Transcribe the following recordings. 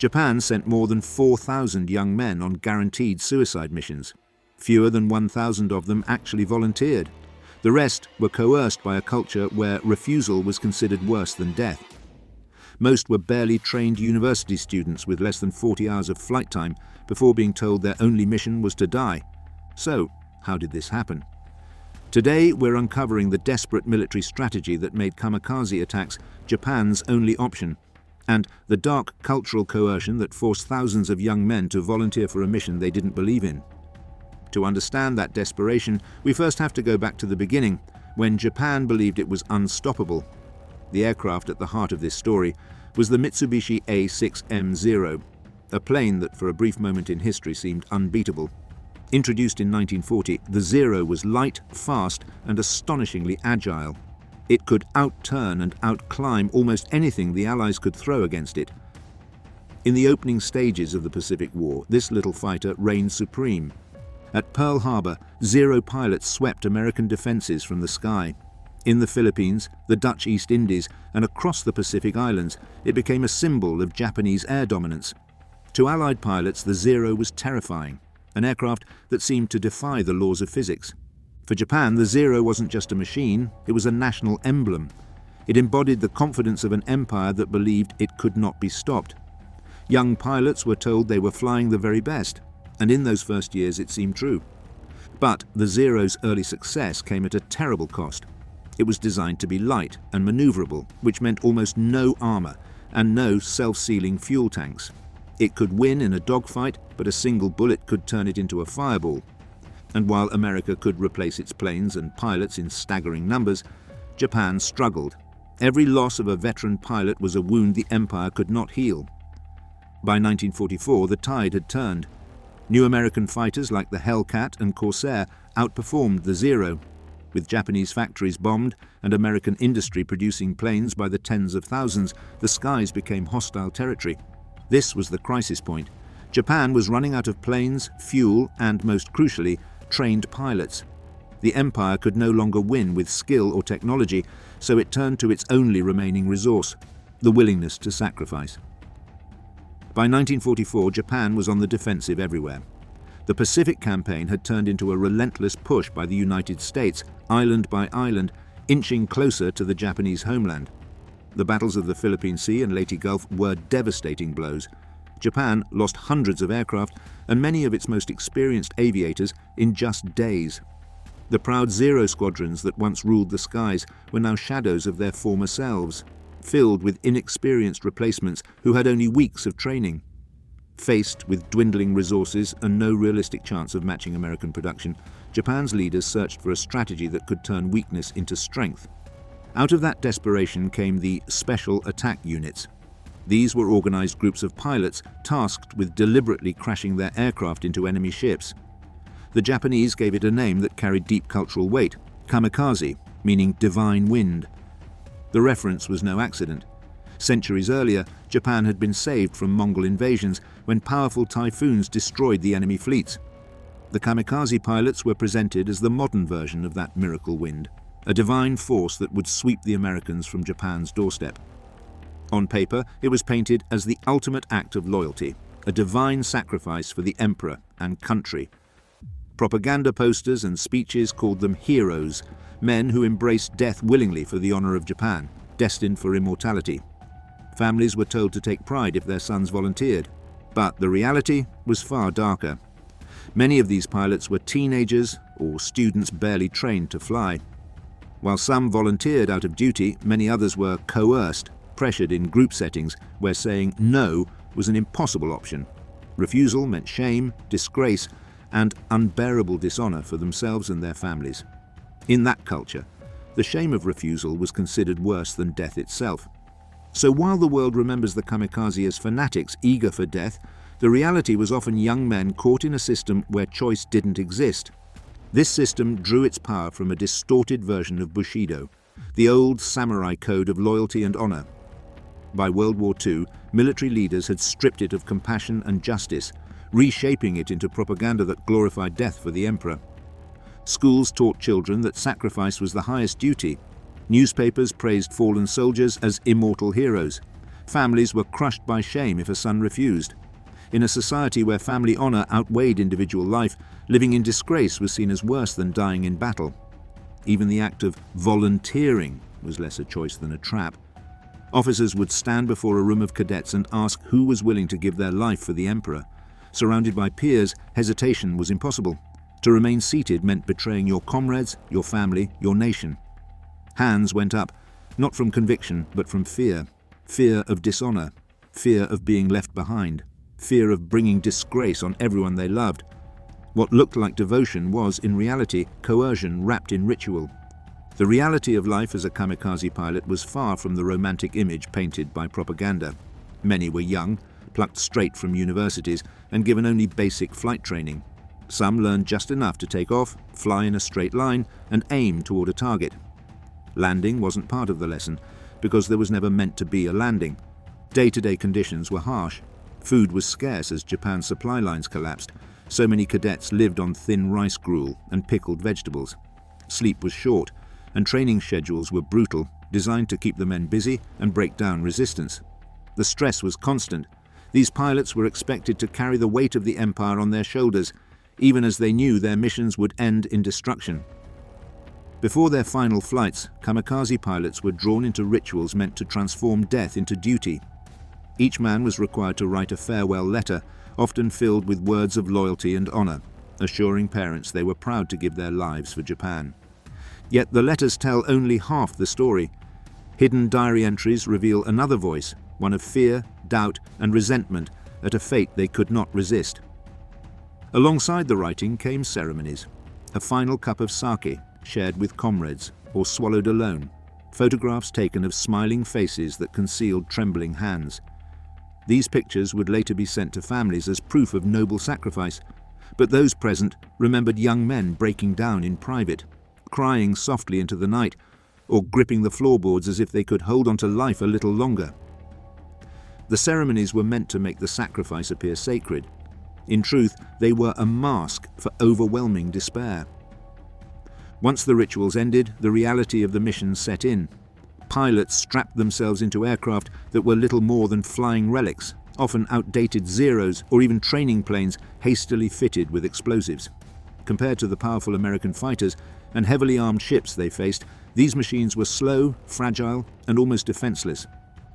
Japan sent more than 4,000 young men on guaranteed suicide missions. Fewer than 1,000 of them actually volunteered. The rest were coerced by a culture where refusal was considered worse than death. Most were barely trained university students with less than 40 hours of flight time before being told their only mission was to die. So, how did this happen? Today, we're uncovering the desperate military strategy that made kamikaze attacks Japan's only option, and the dark cultural coercion that forced thousands of young men to volunteer for a mission they didn't believe in. To understand that desperation, we first have to go back to the beginning, when Japan believed it was unstoppable. The aircraft at the heart of this story was the Mitsubishi A6M0, a plane that for a brief moment in history seemed unbeatable. Introduced in 1940, the Zero was light, fast, and astonishingly agile. It could outturn and outclimb almost anything the Allies could throw against it. In the opening stages of the Pacific War, this little fighter reigned supreme. At Pearl Harbor, Zero pilots swept American defenses from the sky. In the Philippines, the Dutch East Indies, and across the Pacific Islands, it became a symbol of Japanese air dominance. To Allied pilots, the Zero was terrifying, an aircraft that seemed to defy the laws of physics. For Japan, the Zero wasn't just a machine, it was a national emblem. It embodied the confidence of an empire that believed it could not be stopped. Young pilots were told they were flying the very best, and in those first years it seemed true. But the Zero's early success came at a terrible cost. It was designed to be light and maneuverable, which meant almost no armor and no self-sealing fuel tanks. It could win in a dogfight, but a single bullet could turn it into a fireball. And while America could replace its planes and pilots in staggering numbers, Japan struggled. Every loss of a veteran pilot was a wound the empire could not heal. By 1944, the tide had turned. New American fighters like the Hellcat and Corsair outperformed the Zero. With Japanese factories bombed and American industry producing planes by the tens of thousands, the skies became hostile territory. This was the crisis point. Japan was running out of planes, fuel, and most crucially, trained pilots. The empire could no longer win with skill or technology, so it turned to its only remaining resource, the willingness to sacrifice. By 1944, Japan was on the defensive everywhere. The Pacific Campaign had turned into a relentless push by the United States, island by island, inching closer to the Japanese homeland. The battles of the Philippine Sea and Leyte Gulf were devastating blows. Japan lost hundreds of aircraft and many of its most experienced aviators in just days. The proud Zero squadrons that once ruled the skies were now shadows of their former selves, filled with inexperienced replacements who had only weeks of training. Faced with dwindling resources and no realistic chance of matching American production, Japan's leaders searched for a strategy that could turn weakness into strength. Out of that desperation came the Special Attack Units. These were organized groups of pilots tasked with deliberately crashing their aircraft into enemy ships. The Japanese gave it a name that carried deep cultural weight, Kamikaze, meaning divine wind. The reference was no accident. Centuries earlier, Japan had been saved from Mongol invasions when powerful typhoons destroyed the enemy fleets. The kamikaze pilots were presented as the modern version of that miracle wind, a divine force that would sweep the Americans from Japan's doorstep. On paper, it was painted as the ultimate act of loyalty, a divine sacrifice for the emperor and country. Propaganda posters and speeches called them heroes, men who embraced death willingly for the honor of Japan, destined for immortality. Families were told to take pride if their sons volunteered, but the reality was far darker. Many of these pilots were teenagers or students barely trained to fly. While some volunteered out of duty, many others were coerced, pressured in group settings where saying no was an impossible option. Refusal meant shame, disgrace, and unbearable dishonor for themselves and their families. In that culture, the shame of refusal was considered worse than death itself. So while the world remembers the kamikaze as fanatics eager for death, the reality was often young men caught in a system where choice didn't exist. This system drew its power from a distorted version of Bushido, the old samurai code of loyalty and honor. By World War II, military leaders had stripped it of compassion and justice, reshaping it into propaganda that glorified death for the emperor. Schools taught children that sacrifice was the highest duty. Newspapers praised fallen soldiers as immortal heroes. Families were crushed by shame if a son refused. In a society where family honor outweighed individual life, living in disgrace was seen as worse than dying in battle. Even the act of volunteering was less a choice than a trap. Officers would stand before a room of cadets and ask who was willing to give their life for the emperor. Surrounded by peers, hesitation was impossible. To remain seated meant betraying your comrades, your family, your nation. Hands went up, not from conviction, but from fear. Fear of dishonor, fear of being left behind, fear of bringing disgrace on everyone they loved. What looked like devotion was, in reality, coercion wrapped in ritual. The reality of life as a kamikaze pilot was far from the romantic image painted by propaganda. Many were young, plucked straight from universities, and given only basic flight training. Some learned just enough to take off, fly in a straight line, and aim toward a target. Landing wasn't part of the lesson, because there was never meant to be a landing. Day-to-day conditions were harsh. Food was scarce as Japan's supply lines collapsed. So many cadets lived on thin rice gruel and pickled vegetables. Sleep was short, and training schedules were brutal, designed to keep the men busy and break down resistance. The stress was constant. These pilots were expected to carry the weight of the empire on their shoulders, even as they knew their missions would end in destruction. Before their final flights, kamikaze pilots were drawn into rituals meant to transform death into duty. Each man was required to write a farewell letter, often filled with words of loyalty and honor, assuring parents they were proud to give their lives for Japan. Yet the letters tell only half the story. Hidden diary entries reveal another voice, one of fear, doubt, and resentment at a fate they could not resist. Alongside the writing came ceremonies. A final cup of sake, shared with comrades, or swallowed alone. Photographs taken of smiling faces that concealed trembling hands. These pictures would later be sent to families as proof of noble sacrifice, but those present remembered young men breaking down in private, crying softly into the night, or gripping the floorboards as if they could hold on to life a little longer. The ceremonies were meant to make the sacrifice appear sacred. In truth, they were a mask for overwhelming despair. Once the rituals ended, the reality of the mission set in. Pilots strapped themselves into aircraft that were little more than flying relics, often outdated Zeros or even training planes hastily fitted with explosives. Compared to the powerful American fighters and heavily armed ships they faced, these machines were slow, fragile, and almost defenseless.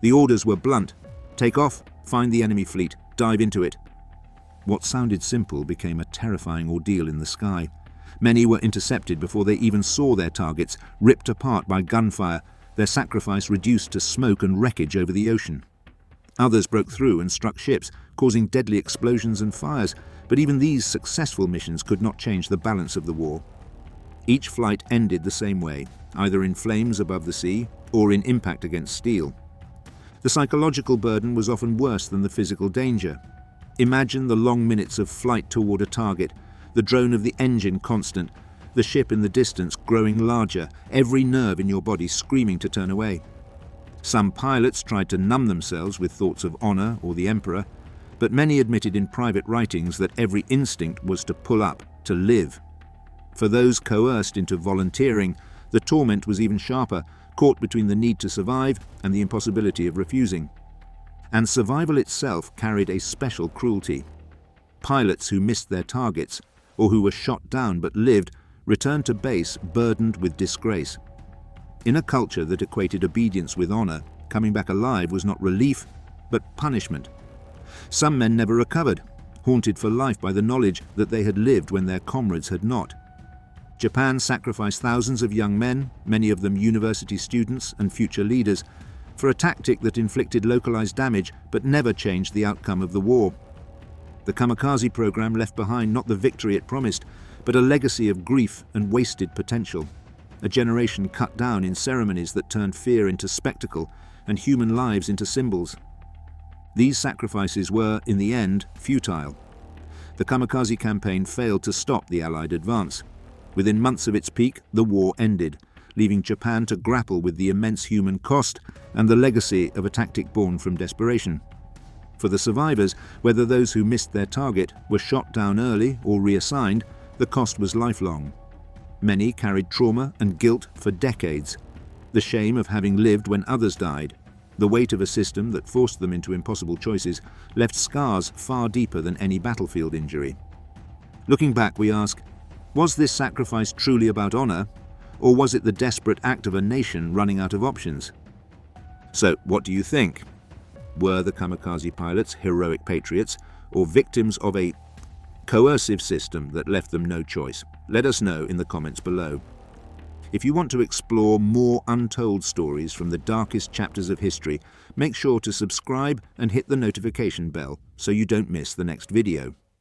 The orders were blunt: take off, find the enemy fleet, dive into it. What sounded simple became a terrifying ordeal in the sky. Many were intercepted before they even saw their targets, ripped apart by gunfire, their sacrifice reduced to smoke and wreckage over the ocean. Others broke through and struck ships, causing deadly explosions and fires, but even these successful missions could not change the balance of the war. Each flight ended the same way, either in flames above the sea or in impact against steel. The psychological burden was often worse than the physical danger. Imagine the long minutes of flight toward a target, the drone of the engine constant, the ship in the distance growing larger, every nerve in your body screaming to turn away. Some pilots tried to numb themselves with thoughts of honor or the emperor, but many admitted in private writings that every instinct was to pull up, to live. For those coerced into volunteering, the torment was even sharper, caught between the need to survive and the impossibility of refusing. And survival itself carried a special cruelty. Pilots who missed their targets, or who were shot down but lived, returned to base burdened with disgrace. In a culture that equated obedience with honor, coming back alive was not relief, but punishment. Some men never recovered, haunted for life by the knowledge that they had lived when their comrades had not. Japan sacrificed thousands of young men, many of them university students and future leaders, for a tactic that inflicted localized damage but never changed the outcome of the war. The Kamikaze program left behind not the victory it promised, but a legacy of grief and wasted potential. A generation cut down in ceremonies that turned fear into spectacle and human lives into symbols. These sacrifices were, in the end, futile. The Kamikaze campaign failed to stop the Allied advance. Within months of its peak, the war ended, leaving Japan to grapple with the immense human cost and the legacy of a tactic born from desperation. For the survivors, whether those who missed their target were shot down early or reassigned, the cost was lifelong. Many carried trauma and guilt for decades, the shame of having lived when others died, The weight of a system that forced them into impossible choices left scars far deeper than any battlefield injury. Looking back, we ask, was this sacrifice truly about honor, or was it the desperate act of a nation running out of options? So, what do you think? Were the kamikaze pilots heroic patriots, or victims of a coercive system that left them no choice? Let us know in the comments below. If you want to explore more untold stories from the darkest chapters of history, make sure to subscribe and hit the notification bell so you don't miss the next video.